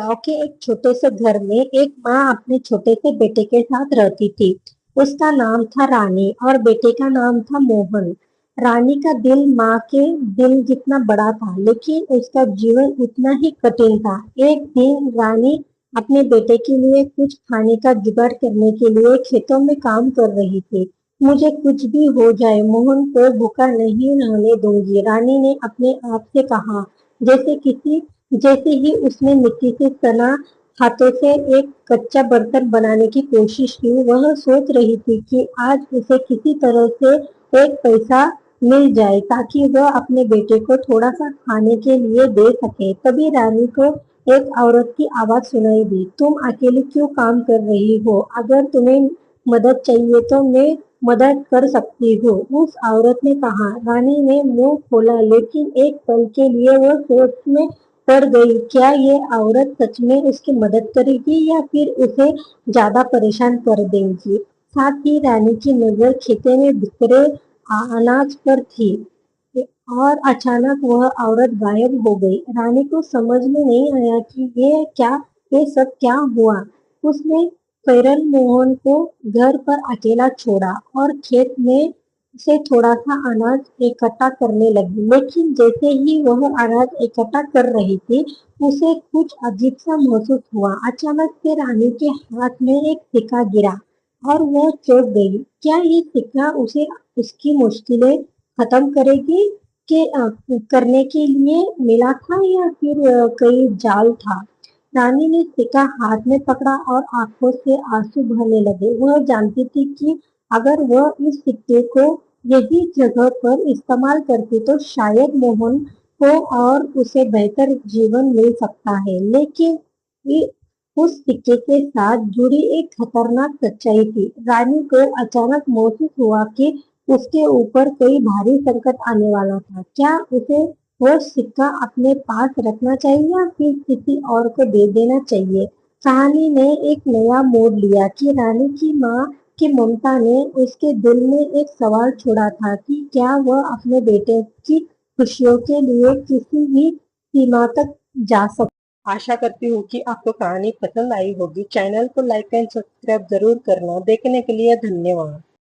गांव के एक छोटे से घर में एक माँ अपने छोटे से बेटे के साथ रहती थी। उसका नाम था रानी और बेटे का नाम था मोहन। रानी का दिल माँ के दिल जितना बड़ा था, लेकिन उसका जीवन उतना ही कठिन था। एक दिन रानी अपने बेटे के लिए कुछ खाने का जुगाड़ करने के लिए खेतों में काम कर रही थी। मुझे कुछ भी हो जाए, मोहन को भूखा नहीं रहने दूंगी, रानी ने अपने आप से कहा। जैसे ही उसने मिट्टी से तना हाथों से एक कच्चा बर्तन बनाने की कोशिश की, वह सोच रही थी कि आज उसे किसी तरह से एक पैसा मिल जाए ताकि वह अपने बेटे को थोड़ा सा खाने के लिए दे सके। तभी रानी को एक औरत की आवाज सुनाई दी। तुम अकेले क्यों काम कर रही हो? अगर तुम्हें मदद चाहिए तो मैं मदद कर सकती हूँ, उस औरत ने कहा। रानी ने मुंह खोला, लेकिन एक पल के लिए वह सोच में पड़ गई। क्या ये औरत सच में उसकी मदद करेगी या फिर उसे ज्यादा परेशान कर देगी? साथ ही रानी की नजर खेते में बिखरे अनाज पर थी और अचानक वह औरत गायब हो गई। रानी को समझ में नहीं आया कि ये सब क्या हुआ। उसने फौरन मोहन को घर पर अकेला छोड़ा और खेत में से थोड़ा सा अनाज इकट्ठा करने लगी। लेकिन जैसे ही वह अनाज इकट्ठा कर रही थी, उसे कुछ अजीब सा महसूस हुआ। अचानक से रानी के हाथ में एक सिक्का गिरा और वह चौंक गई। क्या ये सिक्का उसे उसकी मुश्किलें खत्म करेगी के करने के लिए मिला था या फिर कोई जाल था? रानी ने सिक्का हाथ में पकड़ा और आंखों से आंसू बहने लगे। वह जानती थी कि अगर वह इस सिक्के को यही जगह पर इस्तेमाल करती तो शायद मोहन को और उसे बेहतर जीवन मिल सकता है। लेकिन उस सिक्के के साथ जुड़ी एक खतरनाक सच्चाई थी। रानी को अचानक महसूस हुआ कि उसके ऊपर कोई भारी संकट आने वाला था। क्या उसे वो सिक्का अपने पास रखना चाहिए या फिर किसी और को दे देना चाहिए? कहानी ने एक नया मोड़ लिया कि रानी की माँ की ममता ने उसके दिल में एक सवाल छोड़ा था कि क्या वह अपने बेटे की खुशियों के लिए किसी भी सीमा तक जा सकती। आशा करती हूँ कि आपको कहानी पसंद आई होगी। चैनल को लाइक एंड सब्सक्राइब जरूर करना। देखने के लिए धन्यवाद।